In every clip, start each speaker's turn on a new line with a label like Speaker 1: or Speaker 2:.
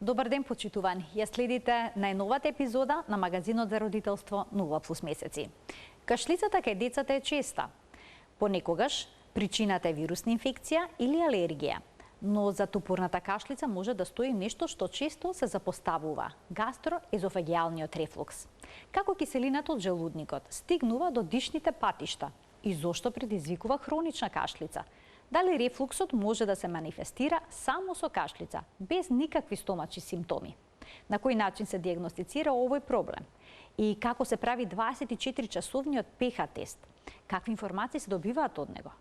Speaker 1: Добар ден, почитувани. Ја следите најновата епизода на магазинот за родителство 0+ месеци. Кашлицата кај децата е честа. Понекогаш причината е вирусна инфекција или алергија. Но за тупурната кашлица може да стои нешто што често се запоставува – гастроезофагијалниот рефлукс. Како киселината од желудникот стигнува до дишните патишта и зошто предизвикува хронична кашлица? Дали рефлуксот може да се манифестира само со кашлица, без никакви стомачни симптоми? На кој начин се диагностицира овој проблем? И како се прави 24-часовниот ПХ тест? Какви информации се добиваат од него?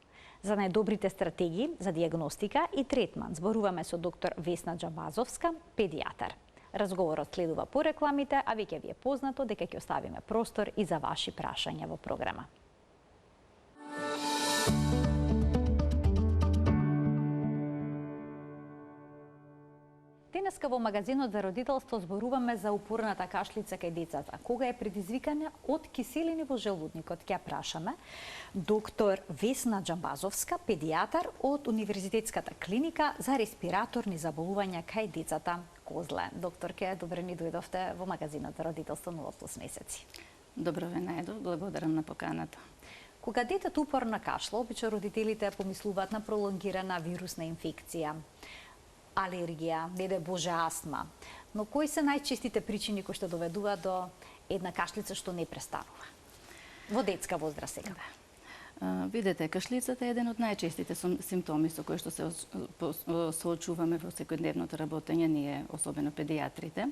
Speaker 1: За најдобрите стратегии за диагностика и третман зборуваме со доктор Весна Џамбазовска, педијатар. Разговорот следува по рекламите, а веќе ви е познато дека ќе оставиме простор и за ваши прашања во програма. Денеска во магазинот за родителство зборуваме за упорната кашлица кај децата, кога е предизвикана од киселини во желудникот. Ќе прашаме доктор Весна Џамбазовска, педијатар од Универзитетската клиника за респираторни заболувања кај децата Козле. Докторке, добре ни дојдовте во магазинот за родителство 0+ месеци.
Speaker 2: Добро ве најдов, благодарам на поканата.
Speaker 1: Кога детето упорно кашла, обично родителите помислуваат на пролонгирана вирусна инфекција, алергија, не дај Боже астма. Но кои се најчестите причини кои што доведуваат до една кашлица што не престанува? Во детска возраст сега.
Speaker 2: Видете, кашлицата е еден од најчестите симптоми со кои што се соочуваме во секојдневното работење ние, особено педијатрите.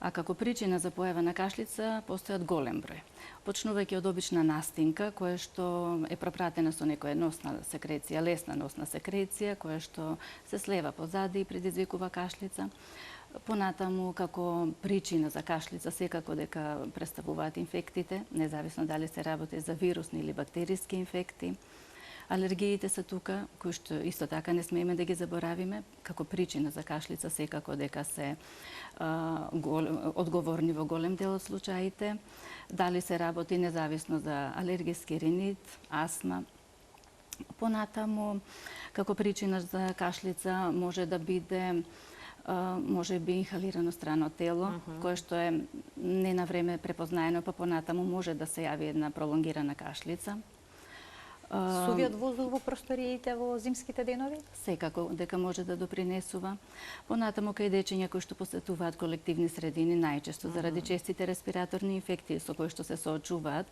Speaker 2: А како причина за појава на кашлица постојат голем број. Почнувајќи од обична настинка, која што е пропратена со некоја носна секреција, лесна носна секреција, која што се слева позади и предизвикува кашлица. Понатаму, како причина за кашлица, секако дека представуваат инфектите, независно дали се работи за вирусни или бактериски инфекти. Алергиите се тука, кои што исто така не смееме да ги заборавиме, како причина за кашлица секако дека се одговорни во голем дел од случаите. Дали се работи независно за алергиски ринит, астма. Понатаму, како причина за кашлица може да биде може би инхалирано страно тело, кое што е не на време препознаено, па понатаму може да се јави една пролонгирана кашлица.
Speaker 1: Сувиот воздух во просториите во зимските денови?
Speaker 2: Секако дека може да допринесува. Понатаму кај дечиња кои што посетуваат колективни средини, најчесто заради честите респираторни инфекции со кои што се соочуваат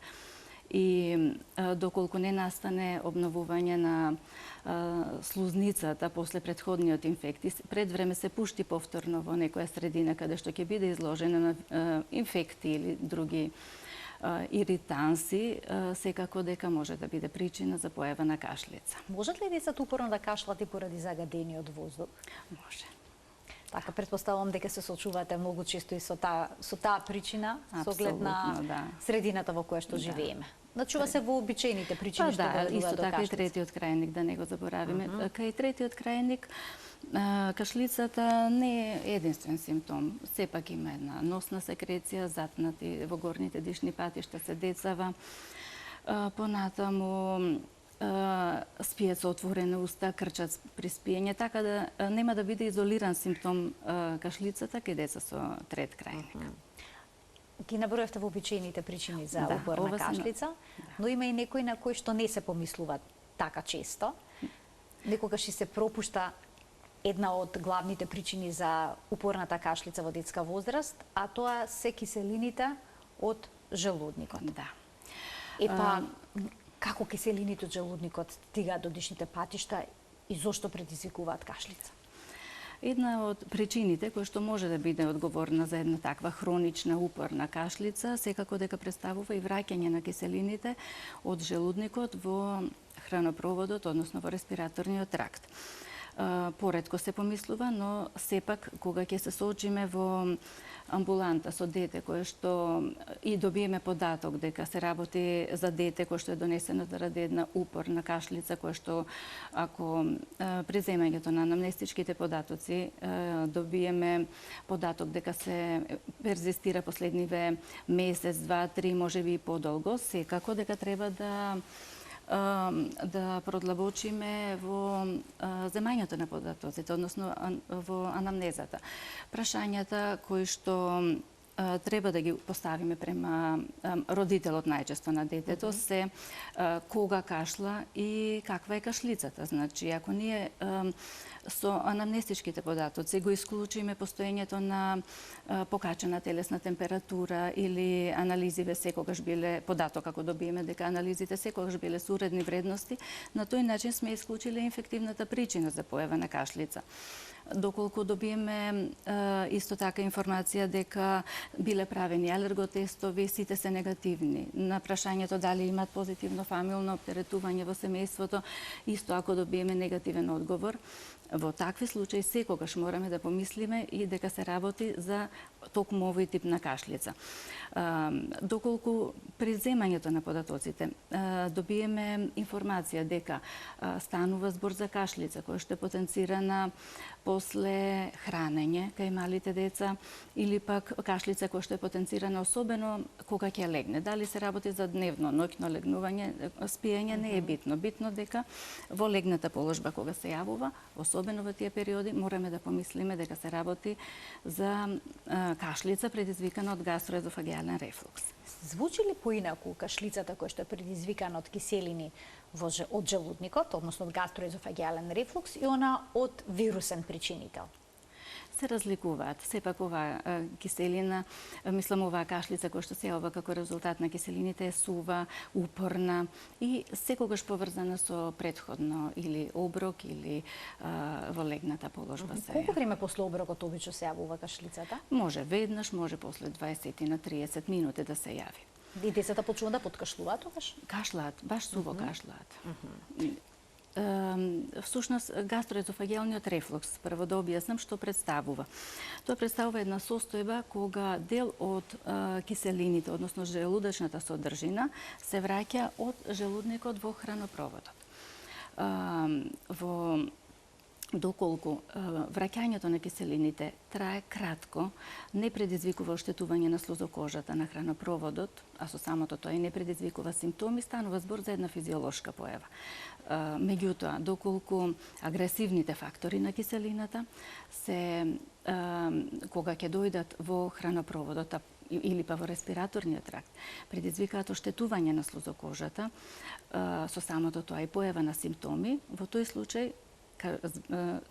Speaker 2: и доколку не настане обновување на слузницата после претходниот инфекти, пред време се пушти повторно во некоја средина каде што ќе биде изложена на инфекти или други иританси, секако дека може да биде причина за појава на кашлица.
Speaker 1: Можат ли децата упорно да кашлат и поради загадениот воздух?
Speaker 2: Може.
Speaker 1: Така, предпоставувам дека се соочувате многу често и со таа причина, со оглед на средината во која што живееме. Начува се во обичаените причини што доведуваат до кашлица.
Speaker 2: Исто така и третиот крајник, да не го заборавиме. Кај третиот крајник, кашлицата не е единствен симптом. Сепак има една носна секреција, затнати во горните дишни патишта се децава. Понатаму спијат со отворена уста, крчат при спиење, така да нема да биде изолиран симптом кашлицата кај деца со трет крајник.
Speaker 1: Ги наброевте вообичаените причини за упорна кашлица, но има и некои на кои што не се помислуваат така често. Некогаш и се пропушта една од главните причини за упорната кашлица во детска возраст, а тоа се киселините од желудникот.
Speaker 2: Да.
Speaker 1: Епа, како киселините од желудникот стигаат до дишните патишта и зошто предизвикуваат кашлица?
Speaker 2: Една од причините која што може да биде одговорна за една таква хронична упорна кашлица, секако дека представува и враќање на киселините од желудникот во хранопроводот, односно во респираторниот тракт. Поретко се помислува, но сепак кога ќе се соочиме во амбуланта со дете кое што и добиеме податок дека се работи за дете кое што е донесено заради една упорна кашлица, кое што ако при земањето на анамнестичките податоци добиеме податок дека се перзистира последниве месец, два, три, можеби и подолго, секако дека треба да да продлабочиме во земањето на податоците, односно во анамнезата. Прашањата кои што треба да ги поставиме према родителот најчесто на детето се кога кашла и каква е кашлицата. Значи, ако ние со анамнестичките податоци го исклучиме постоењето на покачена телесна температура или анализиве секогаш биле податок, ако добиеме дека анализите секогаш биле со уредни вредности, на тој начин сме исклучиле инфективната причина за појава на кашлица. Доколку добиеме исто така информација дека биле правени алерготестови, сите се негативни. На прашањето дали имат позитивно фамилно оптеретување во семејството, исто ако добиеме негативен одговор, во такви случаи секогаш мораме да помислиме и дека се работи за токму овој тип на кашлица. Доколку при земањето на податоците добиеме информација дека станува збор за кашлица која што е потенцирана после хранење кај малите деца или пак кашлица која што е потенцирана особено кога ќе легне. Дали се работи за дневно, ноќно легнување, спиење не е битно. Битно дека во легната положба кога се јавува, особено во тие периоди, мораме да помислиме дека се работи за кашлица предизвикана од гастроезофагијален рефлукс.
Speaker 1: Звучи ли поинаку кашлицата која што е предизвикана од киселини од желудникот, односно од гастроезофагијален рефлукс, и она од вирусен причинител?
Speaker 2: Се разликуваат. Сепак оваа киселина, мислам оваа кашлица која што се јавува како резултат на киселините е сува, упорна и секогаш поврзана со претходно или оброк или во легната положба се.
Speaker 1: Колку време после оброкот обично се јавува кашлицата?
Speaker 2: Може веднаш, може после 20 на 30 минути да се јави.
Speaker 1: И децата почнуваат да подкашлуваат тогаш?
Speaker 2: Кашлаат, баш суво кашлаат. Всушност, гастроезофагијалниот рефлукс, прво да објаснам што представува. Тоа представува една состојба кога дел од киселините, односно желудочната содржина, се враќа од желудникот во хранопроводот. Доколку враќањето на киселините трае кратко, не предизвикува оштетување на слузокожата на хранопроводот, а со самото тоа и не предизвикува симптоми, станува збор за една физиолошка појава. Меѓутоа, доколку агресивните фактори на киселината се кога ќе дојдат во хранопроводот или па во респираторниот тракт, предизвикаат оштетување на слузокожата, со самото тоа и појава на симптоми, во тој случај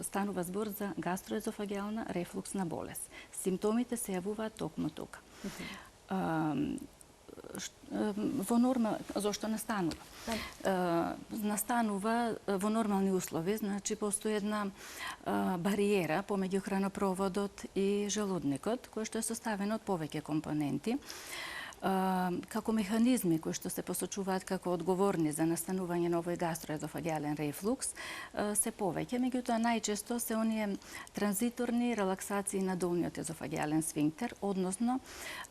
Speaker 2: станува збор за гастроезофагијална рефлуксна болест. Симптомите се јавуваат токму тука. Зошто настанува? Настанува во нормални услови, значи постои една бариера помеѓу хранопроводот и желудникот, кој што е составен од повеќе компоненти. Како механизми кои што се посочуваат како одговорни за настанување на овој гастроезофагијален рефлукс се повеќе, меѓутоа најчесто се оние транзиторни релаксации на долниот езофагијален сфинктер, односно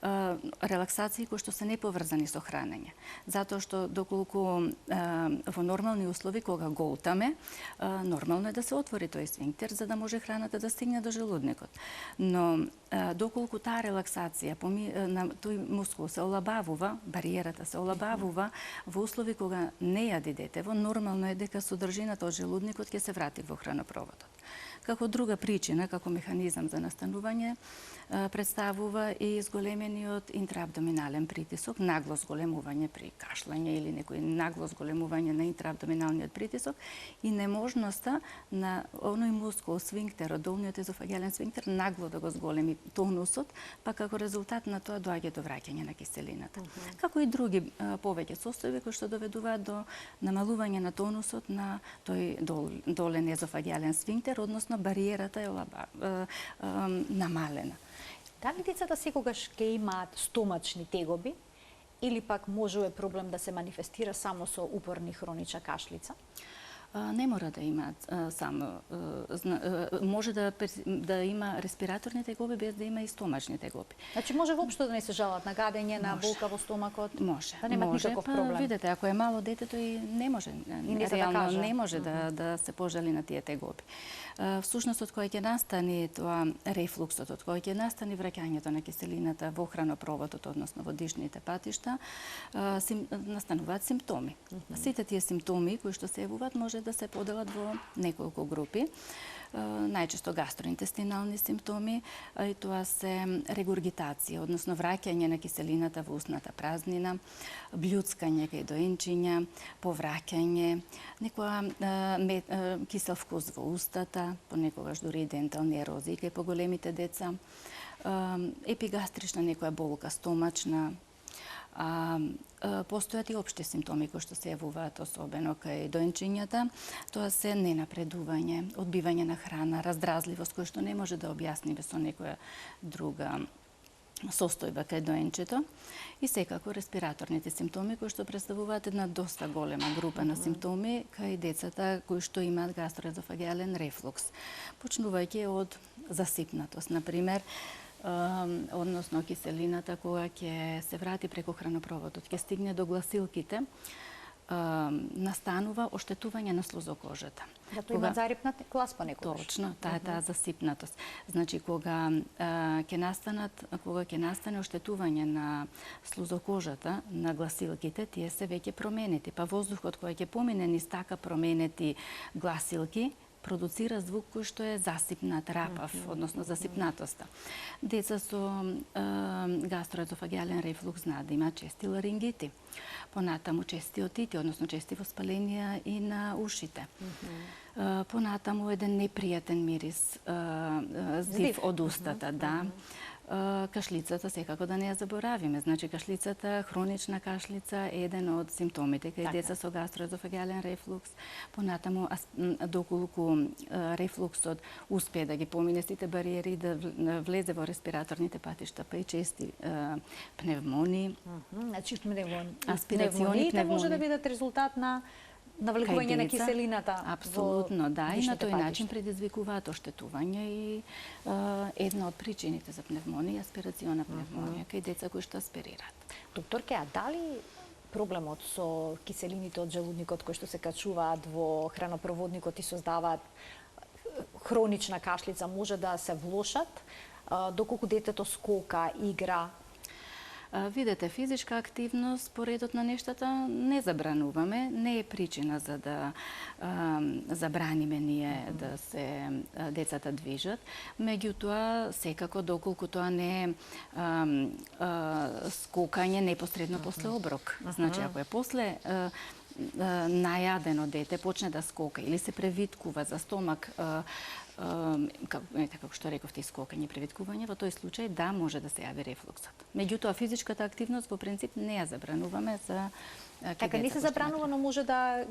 Speaker 2: релаксации кои што се неповрзани со хранење. Затоа што доколку во нормални услови кога голтаме, нормално е да се отвори тој сфинктер за да може храната да стигне до желудникот. Но доколку таа релаксација на тој мускул се олабавува, бариерата се олабавува во услови кога не јади детево, нормално е дека содржината од желудникот ќе се врати во хранопроводот. Како друга причина, како механизам за настанување, представува и зголемениот интраабдоминален притисок, нагло зголемување при кашлање или некој нагло зголемување на интраабдоминалниот притисок и неможноста на оној мускул сфинктерот, долниот езофагијален сфинктер, нагло да го зголеми тонусот, па како резултат на тоа доаѓа до враќање на киселината. Како и други повеќе состојби кои што доведуваат до намалување на тонусот на тој долен езофагијален сфинктер, односно бариерата е намалена.
Speaker 1: Дали децата секогаш ќе имаат стомачни тегоби или пак можува проблем да се манифестира само со упорни хронична кашлица?
Speaker 2: Не мора да има само, може да има респираторни тегоби без да има и стомачни тегоби.
Speaker 1: Значи може воопшто да не се жалат на гадење, на болка во стомакот?
Speaker 2: Може.
Speaker 1: Да немат никаков проблем.
Speaker 2: Видете, ако е мало детето и не може, реално не може да се пожали на тие тегоби. Всушност, од кој ќе настане тоа рефлуксот, од кој ќе настане враќањето на киселината во хранопроводот, односно во дишните патишта, настануваат симптоми. Сите тие симптоми кои што се јавуваат може да се поделат во неколку групи. Најчесто гастроинтестинални симптоми, и тоа се регургитација, односно враќање на киселината во устната празнина, блјуцкање кај доенчиња, повраќање, некоја кисел вкус во устата, понекогаш дури и дентални ерозии кај поголемите деца, епигастрична некоја болка стомачна. Постојат и општи симптоми кои што се јавуваат особено кај доенчињата. Тоа се ненапредување, одбивање на храна, раздразливост која што не може да објасниме со некоја друга состојба кај доенчето, и секако респираторните симптоми кои што представуваат една доста голема група на симптоми кај децата кои што имаат гастроезофагеален рефлукс, почнувајќи од засипнатост, например, односно киселината кога ќе се врати преку хранопроводот, ќе стигне до гласилките, настанува оштетување на слузокожата.
Speaker 1: Да, тоа има зарипнат глас понекогаш.
Speaker 2: Точно, таа е таа засипнатост. Значи, кога ќе настане оштетување на слузокожата, на гласилките, тие се веќе променети, па воздухот кој ќе помине низ така променети гласилки, продуцира звук кој што е засипнат, рапав, односно засипнатоста. Деца со гастроезофагеален рефлукс знаат да имаат чести ларингити, понатаму чести отити, односно чести воспаленија и на ушите. Понатаму еден непријатен мирис, здив од устата, да. Кашлицата секако да не ја заборавиме. Значи, кашлицата, хронична кашлица е еден од симптомите кај деца со гастроезофагеален рефлукс. Понатаму, доколку рефлуксот успее да ги помине сите бариери, да влезе во респираторните патишта, па и чести пневмонии.
Speaker 1: Значи, пневмониите може да бидат резултат на навлекување на киселината.
Speaker 2: Апсолутно, да, и на тој начин предизвикуваат оштетување и една од причините за пневмонија, аспирациона пневмонија, кај деца кои што аспирираат.
Speaker 1: Докторке, а дали проблемот со киселините од желудникот кои што се качуваат во хранопроводникот и создаваат хронична кашлица може да се влошат доколку детето скока, игра?
Speaker 2: Видете, физичка активност, поредот на нештата, не забрануваме, не е причина за да забраниме ние да се децата движат. Меѓутоа, секако, доколку тоа не е скокање непосредно после оброк. Значи, ако е после најадено дете почне да скока или се превиткува за стомак, како што рековте, скокање, превиткување, во тој случај да може да се јави рефлуксот. Меѓутоа, физичката активност во принцип не ја забрануваме за
Speaker 1: така не се забранува, но може да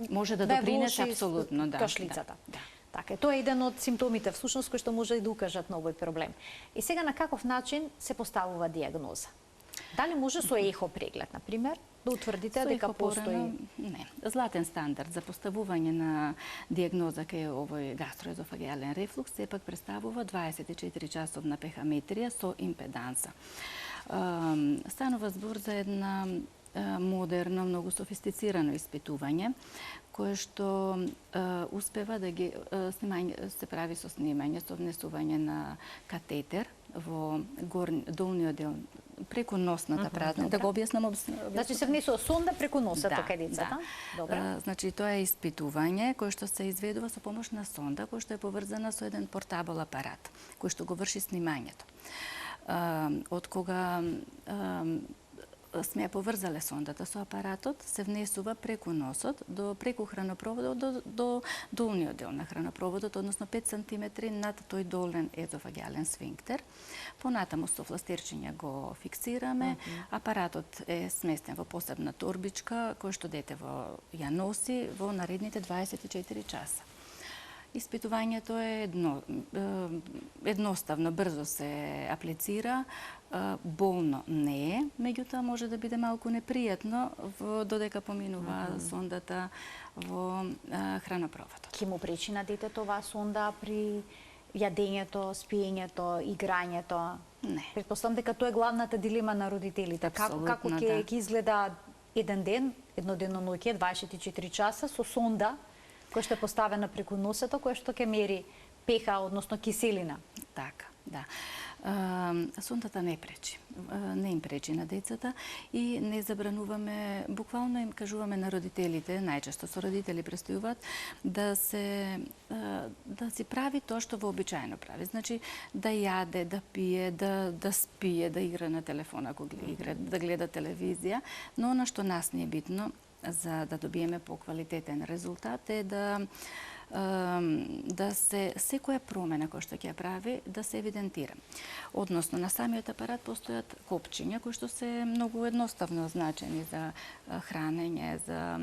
Speaker 2: допринесе апсолутно, да,
Speaker 1: кашлицата.
Speaker 2: Да.
Speaker 1: Така, тоа е еден од симптомите всушност кои што може да укажат на овој проблем. И сега на каков начин се поставува диагноза? Дали може со ехо преглед, на пример, да утврдите дека постои?
Speaker 2: Не. Златен стандард за поставување на диагноза кај овој гастроезофагеален рефлукс сепак представува 24 часовна пехаметрија со импеданса. Станува збор за една модерно, многу софистицирано испитување, кое што успева да ги се прави со снимање, со внесување на катетер во долниот дел преку носната празнина. Да го објаснам.
Speaker 1: Значи се внесува сонда преку носата кај децата.
Speaker 2: Добре. Значи тоа е испитување кое што се изведува со помош на сонда, која што е поврзана со еден портабл апарат, кој што го врши снимањето. Од кога сме ја поврзале сондата со апаратот, се внесува преку носот, преку хранопроводот до долниот дел на хранопроводот, односно 5 см над тој долен езофагеален сфинктер. Понатаму со фластерчиња го фиксираме. Апаратот е сместен во посебна торбичка, која што детево ја носи во наредните 24 часа. Испитувањето е едноставно, брзо се аплицира, болно не е, меѓутоа може да биде малку непријатно додека поминува сондата во хранопроводот.
Speaker 1: Ке му пречи на детето оваа сонда при јадењето, спиењето, играњето?
Speaker 2: Не.
Speaker 1: Претпоставам дека тоа е главната дилема на родителите. Како ќе изгледа еден ден, едноденно ноќе, 24 часа со сонда која што е поставена преку носето, која што ќе мери пеха, односно киселина?
Speaker 2: Така, да. Сондата не пречи. Не им пречи на децата и не забрануваме, буквално им кажуваме на родителите, најчесто со родители престојуваат, да си прави тоа што вообичаено прави. Значи, да јаде, да пие, да спие, да игра на телефон ако игра, да гледа телевизија, но она што нас не е битно за да добиеме поквалитетен резултат е да се секоја промена која што ќе прави да се евидентира. Односно на самиот апарат постојат копчиња кои што се многу едноставно означени за хранење, за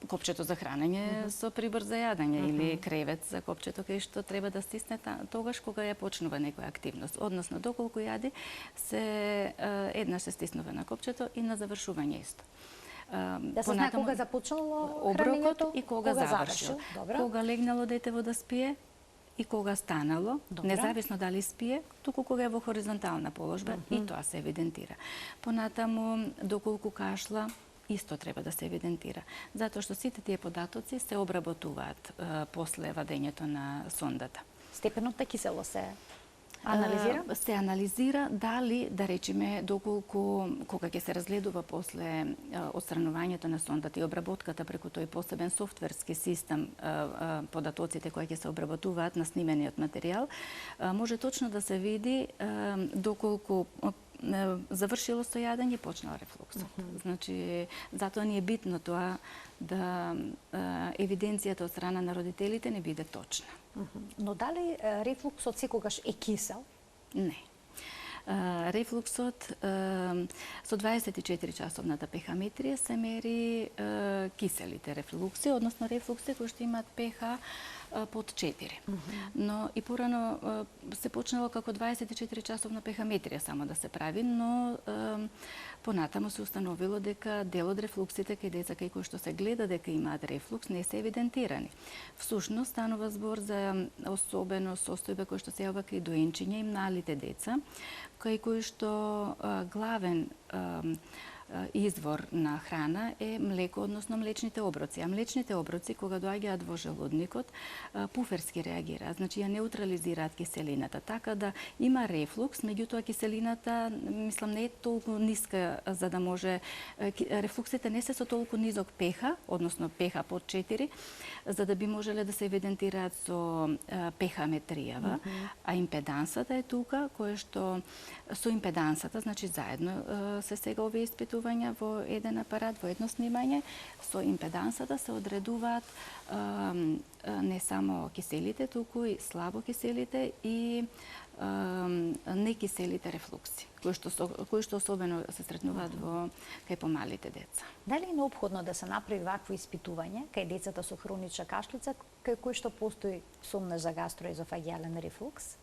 Speaker 2: копчето за хранење со прибор за јадење или кревет за копчето кај што треба да стисне тогаш кога ја почнува некоја активност. Односно доколку јади се еднаш се стиснува на копчето и на завршување исто.
Speaker 1: Да се знае кога започнало
Speaker 2: оброкот и кога завршил.
Speaker 1: Добра.
Speaker 2: Кога легнало детево да спие и кога станало, независно дали спие, туку кога е во хоризонтална положба и тоа се евидентира. Понатаму доколку кашла исто треба да се евидентира, затоа што сите тие податоци се обработуваат после вадењето на сондата.
Speaker 1: Степенот на кисело се анализира?
Speaker 2: Се анализира дали, да речеме, доколку кога ќе се разгледува после отстранувањето на сондата и обработката преку тој посебен софтверски систем, податоците кои ќе се обработуваат на снимениот материјал, може точно да се види доколку завршило со јадење и почнал рефлуксот. Значи, затоа ни е битно тоа да евиденцијата од страна на родителите не биде точна.
Speaker 1: Но дали рефлуксот секогаш е кисел?
Speaker 2: Не. Рефлуксот со 24 часовната пехаметрија се мери киселите рефлукси, односно рефлукси кои што имаат пеха под 4. Но и порано се почнало како 24 часовна пехаметрија само да се прави, но понатаму се установило дека дел од рефлуксите кај деца кај кои што се гледа дека имаат рефлукс не се евидентирани. Всушност станува збор за особено состојба која што се јавува кај доенчиња и малите деца, кај кои што главен извор на храна е млеко, односно млечните оброци. А млечните оброци, кога доаѓаат во желудникот, пуферски реагираат, значи ја неутрализираат киселината. Така да има рефлукс, меѓутоа киселината, мислам, не е толку ниска за да може... Рефлуксите не се со толку низок пеха, односно пеха под 4, за да би можеле да се евидентираат со пехаметријава, а импедансата е тука, кое што со импедансата, значи заедно се сега овие испитувања во еден апарат, во едно снимање, со импедансата се одредуваат не само киселите, туку и слабо киселите и некиселите рефлукси, кои што особено се сретнуваат кај помалите деца.
Speaker 1: Дали е неопходно да се направи вакво испитување кај децата со хронична кашлица, кај кои што постои сумна за гастроезофагијален рефлукс?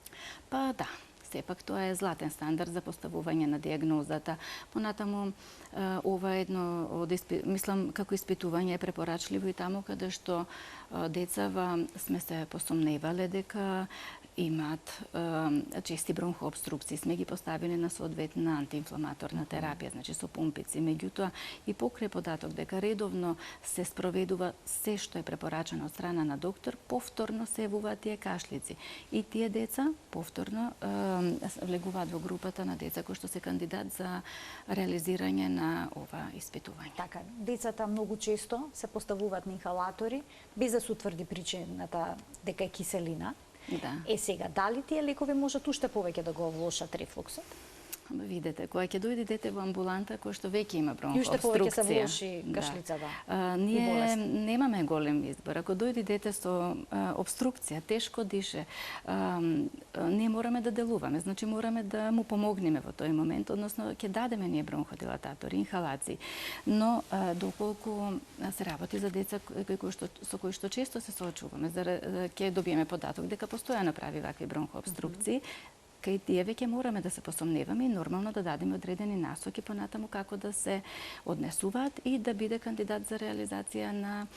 Speaker 2: Па да. Сепак тоа е златен стандард за поставување на диагнозата. Понатаму ова е едно од мислам како испитување е препорачливо и таму каде што децава сме се посомневале дека имаат чести бронхообструкции, сме ги поставили на соодветна антиинфламаторна терапија, значи со помпици. Меѓутоа и покрај податок дека редовно се спроведува се што е препорачено од страна на доктор, повторно се јавуваат тие кашлици. И тие деца повторно влегуваат во групата на деца кои што се кандидат за реализирање на ова испитување.
Speaker 1: Така, децата многу често се поставуваат на инхалатори без да се утврди причината дека е киселина.
Speaker 2: Да.
Speaker 1: Сега, дали тие лекови можат уште повеќе да го влошат рефлуксот?
Speaker 2: Видете, кога ќе дојде дете во амбуланта кој што веќе има
Speaker 1: И уште повеќе се
Speaker 2: бронхообструкција,
Speaker 1: влоши кашлицата.
Speaker 2: ние немаме голем избор. Ако дојде дете со обструкција, тешко дише, ние мораме да делуваме. Значи мораме да му помогнеме во тој момент, односно ќе дадеме ние бронходилататори, инхалации. Но доколку се работи за деца со кои што често се соочуваме, ќе добиеме податок дека постојано прави вакви бронхообструкции, кај тие веќе мораме да се посомневаме и нормално да дадеме одредени насоки понатаму како да се однесуваат и да биде кандидат за реализација на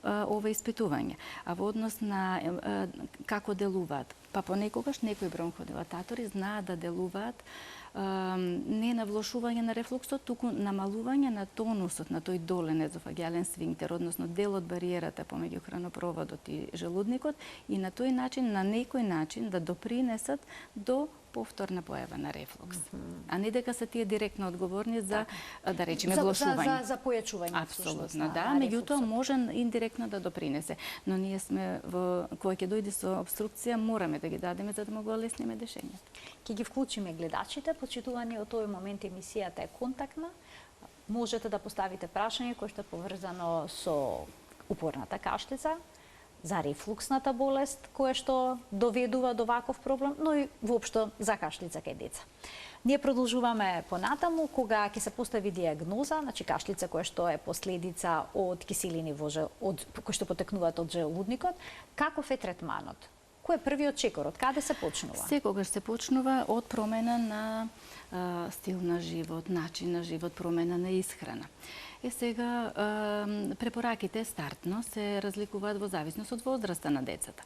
Speaker 2: ова испитување. А во однос на како делуваат, па понекогаш некои бронходилататори знаат да делуваат не на влошување на рефлуксот, туку намалување на тонусот на тој долен езофагиален сфинктер, односно дел од бариерата помеѓу хранопроводот и желудникот, и на тој начин, на некој начин да допринесат до повторна појава на рефлукс. А не дека се тие директно одговорни за, да речеме, влошување.
Speaker 1: За појачување.
Speaker 2: Апсолутно, да. Меѓутоа може индиректно да допринесе. Но ние сме, кога ќе дојде со обструкција, мораме да ги дадеме за да му го олесниме дишењето.
Speaker 1: Ќе ги вклучиме гледачите, почитувани од тој момент емисијата е контактна. Можете да поставите прашање кое што е поврзано со упорната кашлица, за рефлуксната болест која што доведува до ваков проблем, но и воопшто за кашлица кај деца. Ние продолжуваме понатаму кога ќе се постави диагноза, значи кашлица која што е последица од киселини кои што потекнуваат од желудникот. Каков е третманот? Кој е првиот чекор? Од каде се почнува?
Speaker 2: Секогаш се почнува од промена на стил на живот, начин на живот, промена на исхрана. Сега, препораките стартно се разликуваат во зависност од возраста на децата.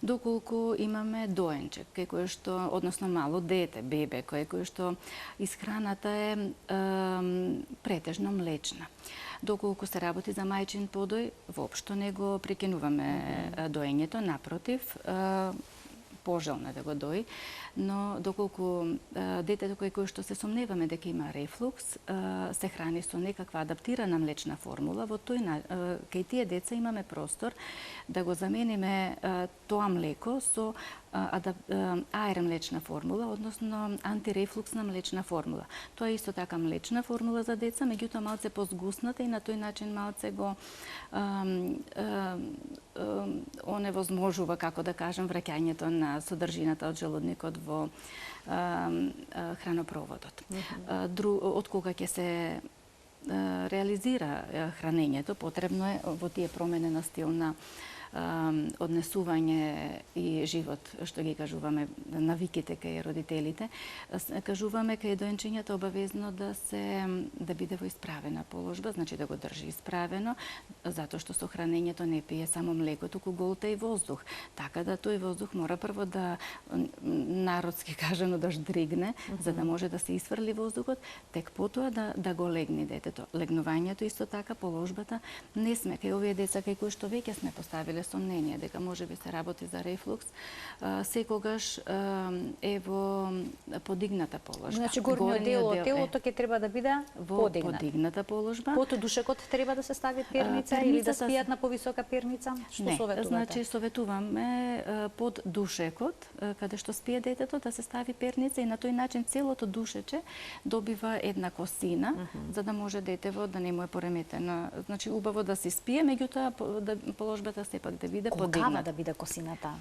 Speaker 2: Доколку имаме доенче, кај кој што, односно мало дете, бебе, кој што исхраната е претежно млечна. Доколку се работи за мајчин подој, воопшто не го прекинуваме доењето, напротив, пожелно да го дои, но доколку детето кој што се сомневаме дека има рефлукс, се храни со некаква адаптирана млечна формула, во кај тие деца имаме простор да го замениме тоа млеко со AR млечна формула, односно антирефлуксна млечна формула. Тоа е исто така млечна формула за деца, меѓутоа малце позгусната и на тој начин малце го оневозможува, како да кажем, враќањето на содржината од желудникот во хранопроводот. Од кога ќе се реализира хранењето, потребно е во тие променена стил на однесување и живот, што ги кажуваме, навиките кај родителите, кажуваме кај доенчињата обавезно да биде во исправена положба, значи да го држи исправено, затоа што со хранењето не пие само млеко, туку голта и воздух. Така да тој воздух мора прво да, народски кажано, да ждригне, за да може да се исфрли воздухот, тек потоа да го легне детето. Легнувањето исто така, положбата, не сме кај овие деца кај кои што веќе сме поставиле сомнение дека може би се работи за рефлукс, секогаш е во подигната положба.
Speaker 1: Значи горниот дел од телото ќе треба да биде
Speaker 2: во подигната положба.
Speaker 1: Под душекот треба да се стави перница или да спијат на повисока перница? Што советувате?
Speaker 2: Значи советуваме под душекот, каде што спие детето, да се стави перница и на тој начин целото душече добива една косина, за да може детево да не му е пореметено. Значи убаво да се спие, меѓутоа положбата сепак да биде подигната.
Speaker 1: Колкава да биде косината?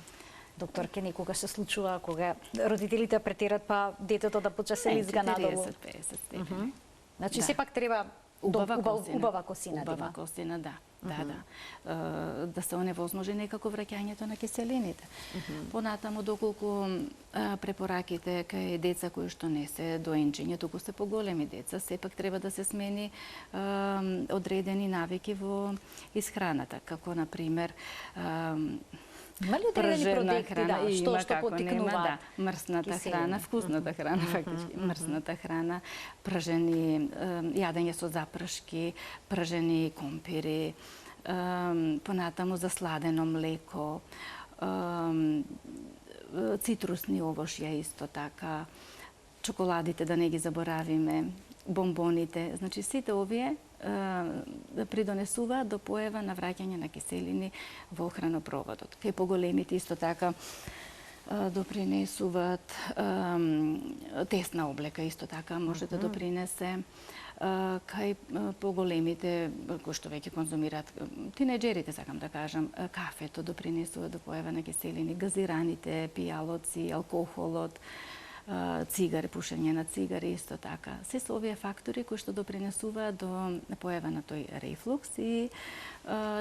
Speaker 1: Докторке, некогаш се случува кога родителите претерат па детето да почне изга надолу.
Speaker 2: 40-50 степени.
Speaker 1: Значи сепак треба убава косина.
Speaker 2: Убава косина, да. Да се оневозможи некако враќањето на киселините. Понатаму, доколку препораките кај деца кои што не се доенчиња, туку се поголеми деца, сепак треба да се смени одредени навики во исхраната, како например
Speaker 1: има ли одредени продукти што потикнуваат?
Speaker 2: Мрсната храна, вкусната храна, фактички, мрсната храна, пражени, јадење со запршки, пражени компири, понатаму засладено млеко, цитрусни овошја исто така, чоколадите да не ги заборавиме, бомбоните, значи сите овие придонесуваат до појава на враќање на киселини во хранопроводот. Кај поголемите исто така допринесуваат тесна облека, исто така може да допринесе кај поголемите кои што веќе конзумираат тинеџерите, сакам да кажам, кафето допринесува до појава на киселини, газираните пијалоци, алкохолот, цигари, пушење на цигари исто така. Се се овие фактори кои што допринесуваат до појава на тој рефлукс и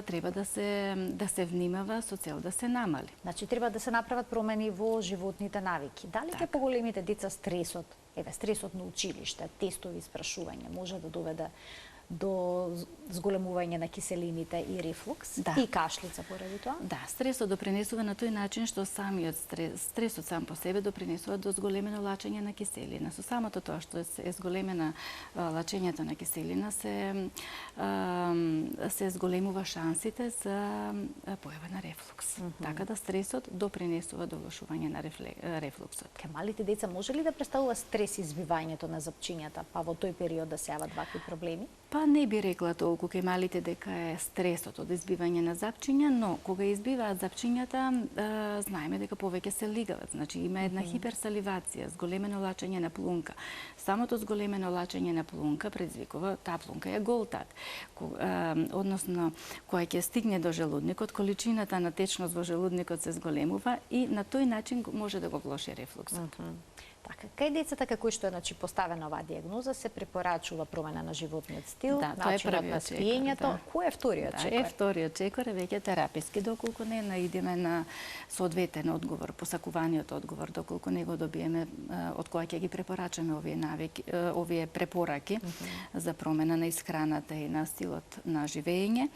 Speaker 2: треба да се внимава со цел да се намали.
Speaker 1: Значи треба да се направат промени во животните навики. Дали ке поголемите деца стресот на училиште, тестови, испрашување може да доведе до зголемување на киселините и рефлукс и кашлица поради тоа?
Speaker 2: Да, стресот допринесува на тој начин што самиот стресот сам по себе допринесува до зголемено лачење на киселина. Со самото тоа што е зголемена лачењето на киселина се зголемува шансите за појава на рефлукс. Така да стресот допринесува до влошување на рефлуксот.
Speaker 1: Кај малите деца може ли да представува стрес избивањето на запчињата, па во тој период да се јават вакви проблеми?
Speaker 2: Па не би рекла толку кај малите дека е стресот од избивање на запчиња, но кога избиваат запчињата, знаеме дека повеќе се лигават. Значи има една хиперсаливација, зголемено лачење на плунка. Самото зголемено лачење на плунка предизвикува, таа плунка е голтат. Односно, кога ќе стигне до желудникот, количината на течност во желудникот се зголемува и на тој начин може да го влоши рефлуксот.
Speaker 1: Така, кај децата кои што е поставена оваа диагноза се препорачува промена на животниот стил, начинот на спиењето. Кој е вториот чекор?
Speaker 2: Вториот чекор е веќе тераписки, доколку не наидеме на соодветен одговор, посакуваниот одговор, доколку не го добиеме од која ќе ги препорачаме овие препораки за промена на исхраната и на стилот на живење,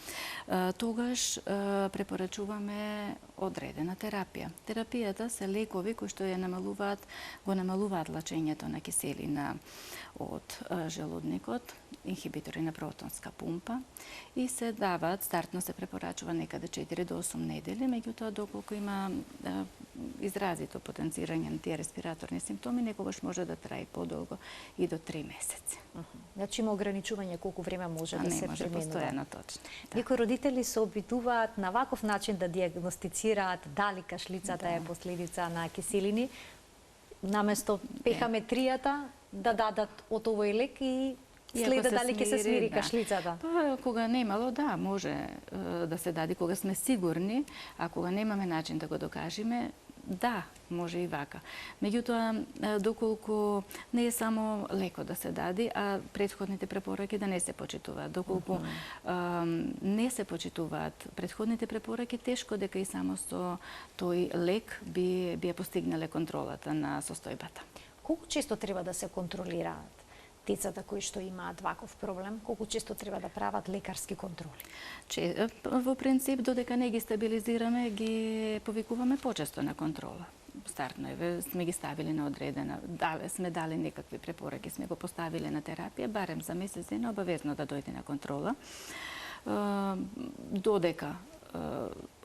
Speaker 2: тогаш препорачуваме одредена терапија. Терапијата се лекови кои што го намалуваат лачењето на киселина од желудникот, инхибитори на протонска пумпа и се даваат, стартно се препорачува некаде 4 до 8 недели, меѓутоа доколку има изразито потенцирање на тие респираторни симптоми, некогаш може да трае подолго и до 3 месеци.
Speaker 1: Значи има ограничување колку време може да се применува.
Speaker 2: Не може постојано, точно.
Speaker 1: Некои родители се обидуваат на ваков начин да диагностицираат дали кашлицата е последица на киселини, наместо пехаметријата да дадат од овој лек и следа дали ќе се смири кашлицата.
Speaker 2: Па кога немало, да, може да се даде кога сме сигурни, а кога немаме начин да го докажеме, да, може и вака. Меѓутоа, доколку не е само леко да се даде, а претходните препораки да не се почитуваат. Доколку не се почитуваат претходните препораки, тешко дека и само со тој лек би ја постигнале контролата на состојбата.
Speaker 1: Колку често треба да се контролираат децата кои што имаат ваков проблем, колку често треба да прават лекарски контроли?
Speaker 2: Во принцип, додека не ги стабилизираме, ги повикуваме почесто на контрола. Стартно сме ги ставили на одредена, сме дали некакви препораки, сме го поставили на терапија, барем за месец дена обавезно да дојде на контрола. Додека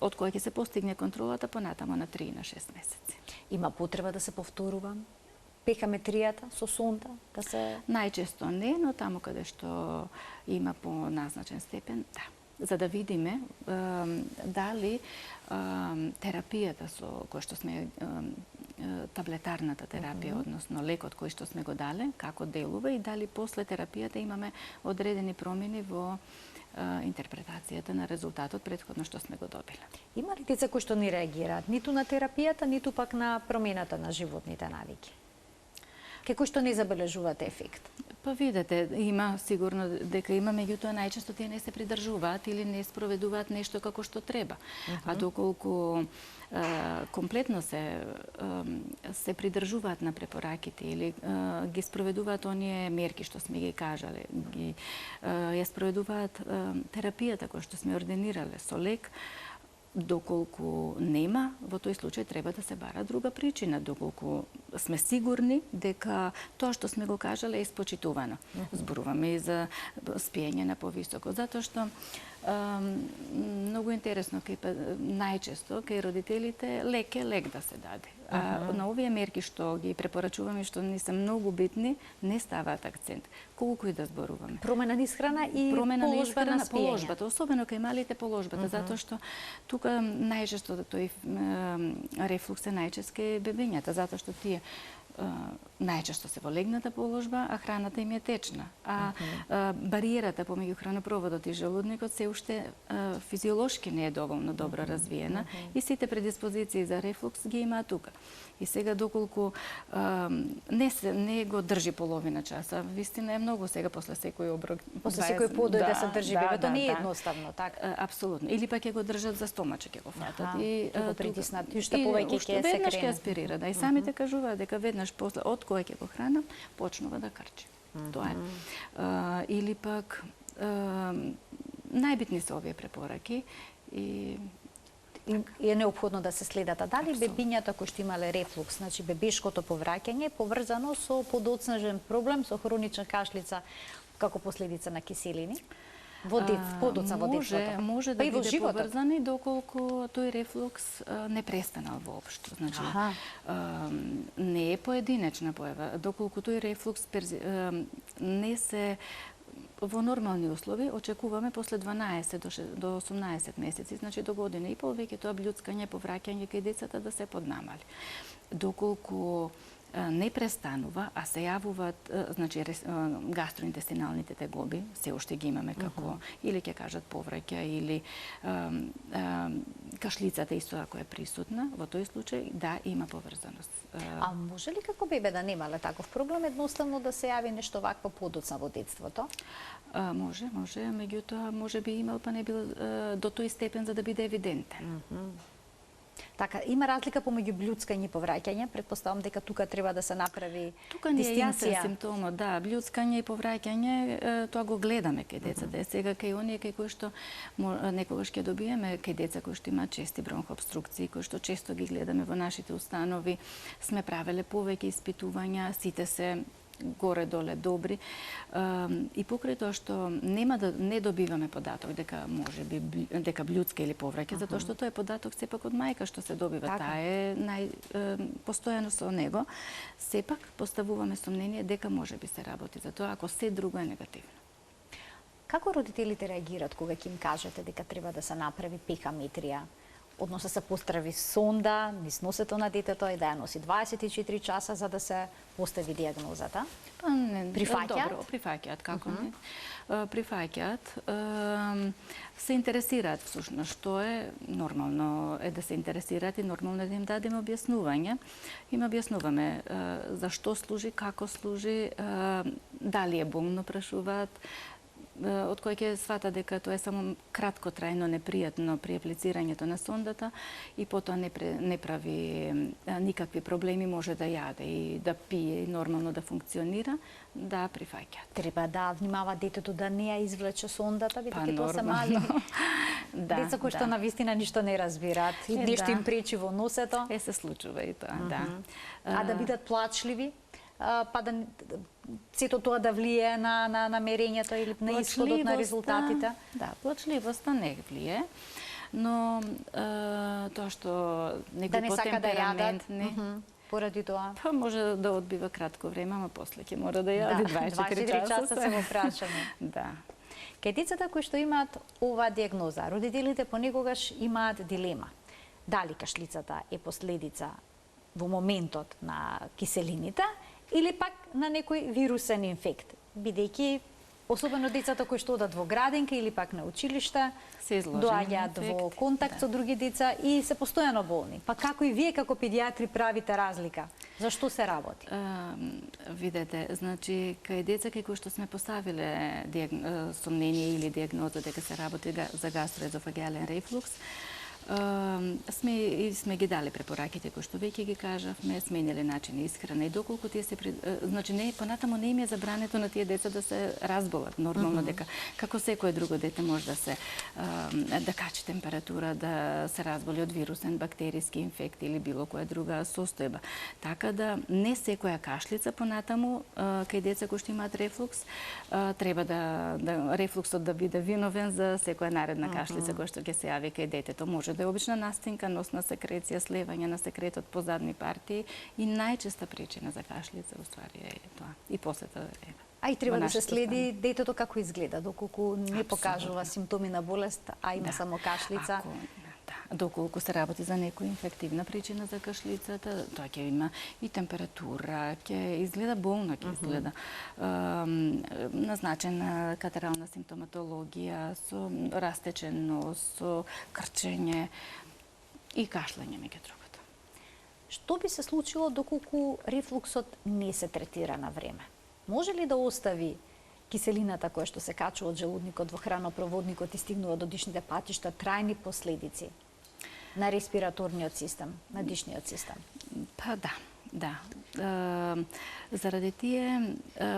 Speaker 2: од која ќе се постигне контролата, понатамо на 3 и на 6 месеци.
Speaker 1: Има потреба да се повторува пехаметријата со сонда, да се...
Speaker 2: Најчесто не, но таму каде што има по назначен степен, да. За да видиме дали терапијата со која што сме таблетарната терапија, односно лекот кој што сме го дале, како делува и дали после терапијата имаме одредени промени во интерпретацијата на резултатот претходно што сме го добиле.
Speaker 1: Има ли деца кои што не реагираат ниту на терапијата, ниту пак на промената на животните навики? Кои што не забележуваат ефект?
Speaker 2: Па видете, има сигурно дека има, меѓутоа најчесто тие не се придржуваат или не спроведуваат нешто како што треба. А доколку комплетно се придржуваат на препораките или ги спроведуваат оние мерки што сме ги кажале, ја спроведуваат терапијата која што сме ординирале со лек, доколку нема, во тој случај треба да се бара друга причина, доколку сме сигурни дека тоа што сме го кажале е испочитувано. Зборуваме и за спиење на повисоко, затоа што Многу интересно, најчесто кај родителите лек да се даде. На овие мерки што ги препорачуваме, што не се многу битни, не ставаат акцент. Колку и да зборуваме.
Speaker 1: Промена на исхрана и положба на спиење.
Speaker 2: Положбата, особено кај малите положбата, затоа што тука најчесто тој рефлукс е најчесто кај бебињата, затоа што тие најчесто се во легната положба, а храната им е течна. Бариерата помеѓу хранопроводот и желудникот се уште физиолошки не е доволно добро развиена и сите предиспозиции за рефлукс ги има тука. И сега доколку не го држи половина часа, вистина е многу сега после секој оброк.
Speaker 1: После секој подој да се држи бебето не е едноставно, така?
Speaker 2: Апсолутно. Или пак ќе го држат за стомаче, ќе го фатат
Speaker 1: и го притиснат, уште повеќе ќе се крене.
Speaker 2: Веднаш ќе аспирира, да, и самите кажуваат дека веднаш после од кога ќе го хранам, почнува да карчи. Тоа е. Или пак најбитни се овие препораки и
Speaker 1: е неопходно да се следат. А дали бебињата кои што имале рефлукс, значи бебешкото повраќање, поврзано со подоцнежен проблем со хронична кашлица како последица на киселини? Подоцна во детството.
Speaker 2: Може да биде поврзани доколку тој рефлукс не престанал воопшто. Значи, не е поединечна појава. Доколку тој рефлукс не се во нормални услови, очекуваме после 12 до 18 месеци, значи до година и пол, веќе тоа блюцкање, повраќање кај децата да се поднамали. Доколку не престанува, а се јавуваат, значи гастроинтестиналните тегоби, се уште ги имаме како, или ќе кажат повраќа, или кашлицата исто ако е присутна, во тој случај да има поврзаност.
Speaker 1: А може ли како бебе да немале таков проблем, едноставно да се јави нешто вакво подоцна во детството?
Speaker 2: Може, меѓутоа може би имал, па не бил до тој степен за да биде евидентен.
Speaker 1: Така, има разлика помеѓу блюцкање и повраќање, претпоставам дека тука треба да се направи
Speaker 2: тука не е јасен симптомот, да, блюцкање и повраќање, тоа го гледаме кај децата. Сега кај оние кај кои што некогаш ќе добиеме кај деца кои што имаат чести бронхообструкции, кои што често ги гледаме во нашите установи, сме правеле повеќе испитувања, сите се горе-доле добри. И покрај тоа што не добиваме податок дека може би дека блюцка или повраќа, затоа што тоа е податок сепак од мајка што се добива. Таа е постојано со него. Сепак поставуваме сомнение дека може би се работи за тоа ако се друго е негативно.
Speaker 1: Како родителите реагираат кога ќе им кажете дека треба да се направи пехаметрија? Односно се постави сонда низ носето на детето и да ја носи 24 часа за да се постави диагнозата? Прифаќаат?
Speaker 2: Добро, прифаќаат, како не. Прифаќаат, се интересираат всушност, што е нормално е да се интересираат и нормално е да им дадеме објаснување. Им објаснуваме за што служи, како служи, дали е болно, прашуваат, од кој ќе свата дека тоа е само краткотрајно непријатно при аплицирањето на сондата и потоа не прави никакви проблеми, може да јаде и да пие и нормално да функционира, да прифаќаат.
Speaker 1: Треба да внимава детето да не ја извлече сондата, бидејќи тоа се мали деца кои што навистина ништо не разбираат и нешто им пречи во носето.
Speaker 2: Се случува и тоа, да.
Speaker 1: А да бидат плачливи? Па да сето тоа да влие на мерењето или на исходот на резултатите?
Speaker 2: Да, плачливоста не влие, но тоа што некој потемпераментни
Speaker 1: поради тоа.
Speaker 2: Па може да одбива кратко време, ама после ќе мора да јаде 24 часа
Speaker 1: се го прашаме.
Speaker 2: Да.
Speaker 1: Кај децата кои што имаат оваа диагноза, родителите понекогаш имаат дилема. Дали кашлицата е последица во моментот на киселините или пак на некој вирусен инфект, бидејќи особено децата кои што одат во градинка или пак на училиште, доаѓаат во контакт со други деца и се постојано болни. Па како и вие како педиатри правите разлика? Зашто се работи?
Speaker 2: Видете, значи кај деца кај кои што сме поставиле сомнение или диагноза дека се работи за гастроезофагиален рефлукс, сме ги дали препораките кои што веќе ги кажавме, смениле начин исхрана и доколку тие се значи не понатаму не им е забрането на тие деца да се разболат нормално дека како секое друго дете може да качи температура, да се разболи од вирусен, бактериски инфект или било која друга состојба. Така да не секоја кашлица понатаму кај деца кои што имаат рефлукс треба да рефлуксот да биде виновен за секоја наредна кашлица која што ќе се јави кај детето. Може да е обична настинка, носна секреција, слевање на секретот по задни партии и најчеста причина за кашлица уствари е тоа. И после тоа е.
Speaker 1: А и треба да се следи детето како изгледа, доколку не покажува симптоми на болест, а има само кашлица.
Speaker 2: Доколку се работи за некоја инфективна причина за кашлицата, тоа ќе има и температура, ќе изгледа болно, ќе изгледа назначена катерална симптоматологија, со растечен нос, со крчење и кашлење меѓу другото.
Speaker 1: Што би се случило доколку рефлуксот не се третира на време? Може ли да остави киселината која што се качува од желудникот во хранопроводникот и стигнува до дишните патишта трајни последици на респираторниот систем, на дишниот систем?
Speaker 2: Па да. Заради тие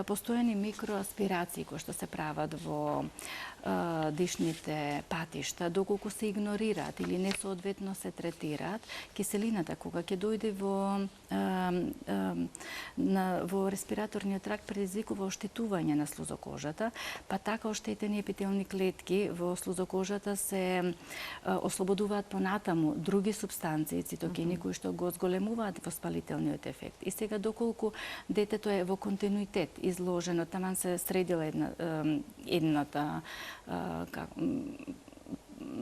Speaker 2: постојани микроаспирации кои што се прават во дишните патишта, доколку се игнорираат или несоодветно се третираат, киселината кога ќе дојде во респираторниот тракт предизвикува оштетување на слузокожата, па така оштетени епителни клетки во слузокожата се ослободуваат понатаму други супстанции, цитокини кои што го зголемуваат воспалителниот ефект. И сега доколку детето е во континуитет изложено, таман се средила едната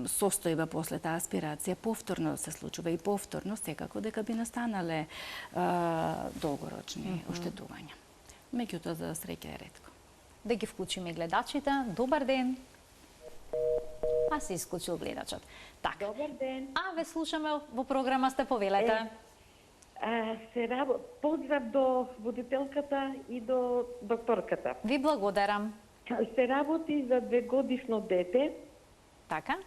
Speaker 2: состојба после таа аспирација, повторно се случува и повторно, секако дека би настанале долгорочни оштетувања. Меѓутоа, за среќа е ретко.
Speaker 1: Да ги вклучиме гледачите. Добар ден! А се исклучил гледачот. Така.
Speaker 3: Добар ден!
Speaker 1: Ве слушаме во програма, сте повелете.
Speaker 3: Поздрав до водителката и до докторката.
Speaker 1: Ви благодарам.
Speaker 3: Се работи за 2-годишно дете.
Speaker 1: Така?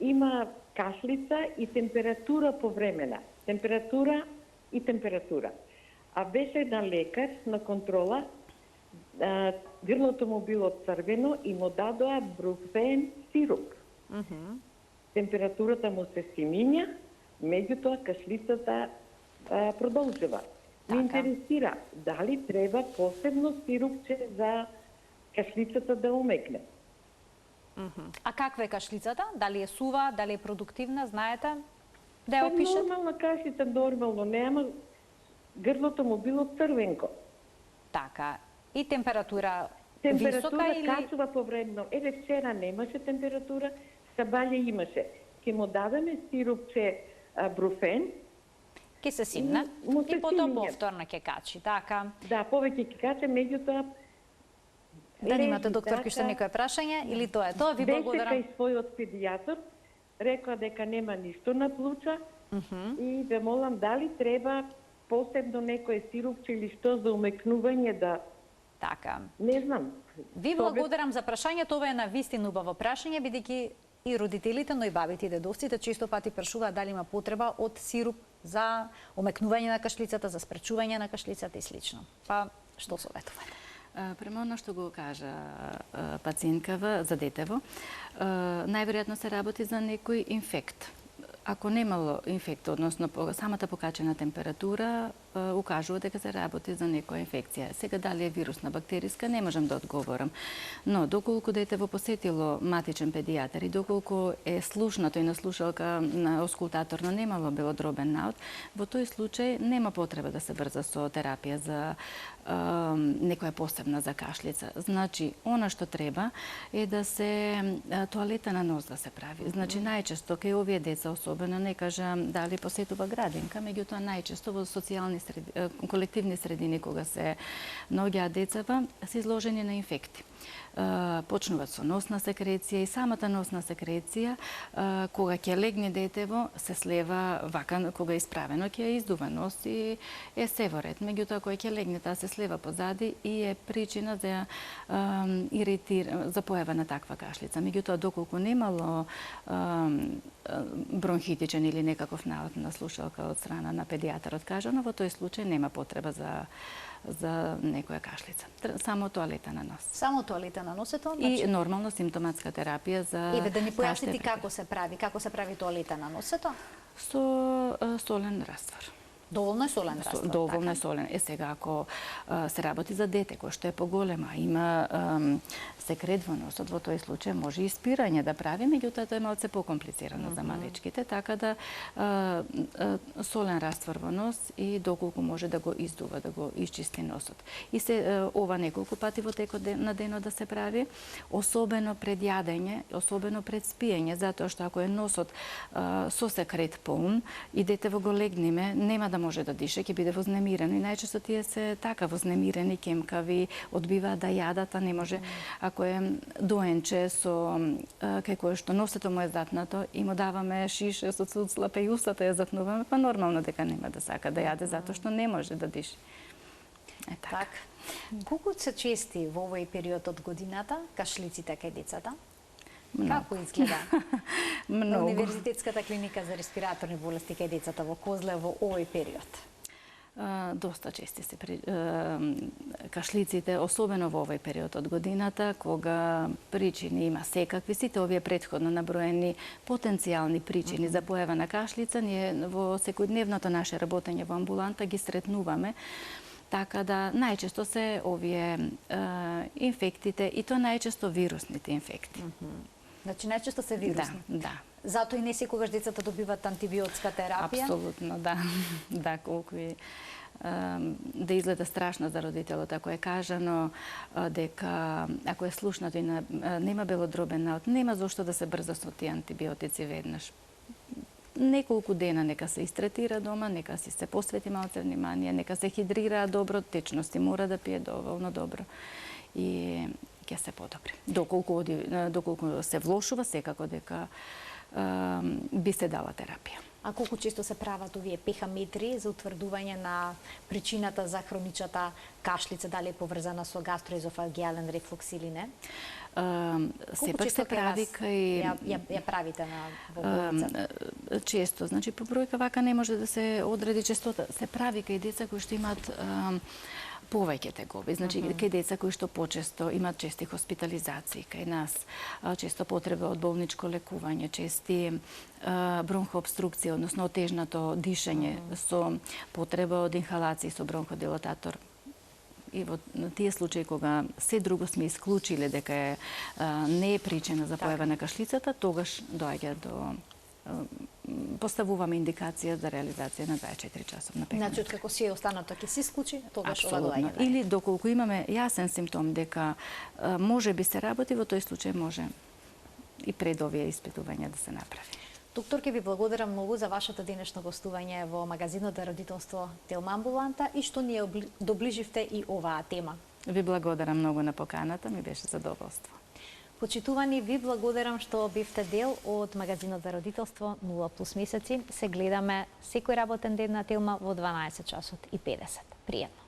Speaker 3: Има кашлица и температура повремена. Температура. Беше на лекар на контрола, грлото му било црвено и му дадоа бруфен сируп. Температурата му се симиња, меѓутоа кашлицата продолжува. Ме интересира дали треба посебно сирупче за кашлицата да умекне.
Speaker 1: А каква е кашлицата? Дали е сува, дали е продуктивна, знаете? Да ја опишете?
Speaker 3: Нормална кашлица, нормално, нема. Грлото му било црвенко.
Speaker 1: Така. И температура
Speaker 3: Температура
Speaker 1: висока или...
Speaker 3: качува повремено. Вчера немаше температура, сабаље имаше. Ке му дадеме сирупче бруфен.
Speaker 1: Ке се симне. И потоа повторно ке качи, така?
Speaker 3: Да, повеќе ке качи, меѓутоа...
Speaker 1: Дали имате, докторки, што некој прашање? Или тоа е тоа? Ви благодарам.
Speaker 3: Беше кај својот педијатар, рекла дека нема ништо на плуча и ве молам дали треба посебно некој сирупче или што за умекнување да...
Speaker 1: Така.
Speaker 3: Не знам.
Speaker 1: Ви благодарам за прашањето. Ова е на вистина убаво прашање, бидејќи и родителите, но и бабите и дедовците често пати прашуваат дали има потреба од сируп за омекнување на кашлицата, за спречување на кашлицата и слично. Па, што советувате?
Speaker 2: Према она што го кажа пациенткава за детево, најверојатно се работи за некој инфект. Ако немало инфект, односно самата покачена температура, укажува дека се работи за некоја инфекција. Сега дали е вирусна, бактериска, не можам да одговорам. Но доколку детево посетило матичен педијатар и доколку е слушнато и на слушалка на оскултаторно немало белодробен наод, во тој случај нема потреба да се брза со терапија за некоја посебна за кашлица. Значи, она што треба е да се тоалета на нос да се прави. Значи, најчесто кај овие деца, особено не кажам дали посетува градинка, меѓутоа најчесто во социјални колективни средини кога се наоѓаат децава, се изложени на инфекти. почнуваат со носна секреција и самата носна секреција, кога ќе легне детево, се слева вака, кога е исправено, ќе издува нос и е се во ред. Меѓутоа, кога ќе легне, таа се слева позади и е причина за за појава на таква кашлица. Меѓутоа, доколку немало бронхитичен или некаков налет на слушалка од страна на педијатарот кажано, во тој случај нема потреба за некоја кашлица. Само тоалета на нос.
Speaker 1: Само тоалета на носето?
Speaker 2: И нормално симптоматска терапија за...
Speaker 1: Еве, да ни појасните како се прави тоалета на носето?
Speaker 2: Со солен раствор.
Speaker 1: Доволно е солен раствор.
Speaker 2: Доволно е солен. Сега, ако се работи за дете кој што е поголема, има секрет во носот, во тој случај може и спирање да прави, меѓутоа тоа е малце покомплицирано за малечките, така да солен раствор во нос и доколку може да го издува, да го исчисти носот. И се ова неколку пати во текот на денот да се прави, особено пред јадење, особено пред спиење, затоа што ако е носот со секрет полн и детево го легнеме, нема да може да дише, ќе биде вознемирено и најчесто тие се така вознемирени, кемкави, одбиваат да јадат, а не може. Ако е доенче со кај кое што носето му е затнато и му даваме шише со цуцлапе и устата ја затнуваме, па нормално дека нема да сака да јаде затоа што не може да дише. Е така.
Speaker 1: Колку се чести во овој период од годината кашлиците кај децата? Како изгледа на Универзитетската клиника за респираторни болести кај децата во Козле во овој период?
Speaker 2: Доста чести се кашлиците, особено во овој период од годината, кога причини има секакви, сите овие претходно наброени потенцијални причини за појава на кашлица, ние во секојдневното наше работење во амбуланта ги сретнуваме. Така да најчесто се овие инфектите и то најчесто вирусните инфекти.
Speaker 1: Значи најчесто се вирусни.
Speaker 2: Да.
Speaker 1: Затоа и не секогаш децата добиваат антибиотска терапија.
Speaker 2: Апсолутно, да. Да, колку и да изгледа страшно за родителот ако е кажано дека ако е слушнато и нема белодробен налет, нема зошто да се брза со тие антибиотици веднаш. Неколку дена нека се истретира дома, нека си се посвети малце внимание, нека се хидрира добро, течности мора да пие доволно добро. И ќе се подобри. Доколку се влошува, секако дека би се дала терапија.
Speaker 1: А колку често се прават овие пехаметри за утврдување на причината за хроничната кашлица, дали е поврзана со гастроезофагиален рефлукс или не?
Speaker 2: Сепак се прави кај...
Speaker 1: Ја правите во болницата?
Speaker 2: Често, значи по бројка вака не може да се одреди честота. Се прави кај деца кои што имаат повеќе тегоби, значи кај деца кои што почесто имаат чести хоспитализации кај нас, често потреба од болничко лекување, чести бронхообструкција, односно отежнато дишење со потреба од инхалации со бронходилататор. И во тие случаи кога се друго сме исклучиле дека не е причина за појава на кашлицата, тогаш доаѓа до поставуваме индикација за реализација на 24 часовна пехаметра.
Speaker 1: Значи, откако се останато ќе се исклучи, тогаш ова доаѓа.
Speaker 2: Или доколку имаме јасен симптом дека може би се работи, во тој случај може и пред овие испитувања да се направи.
Speaker 1: Доктор, ќе ви благодарам многу за вашето денешно гостување во магазинот за родителство Телма амбуланта и што ни доближивте и оваа тема.
Speaker 2: Ви благодарам многу на поканата, ми беше задоволство.
Speaker 1: Почитувани, ви благодарам што бивте дел од магазинот за родителство 0+ месеци. Се гледаме секој работен ден на Телма во 12 часот и 50. Пријатно.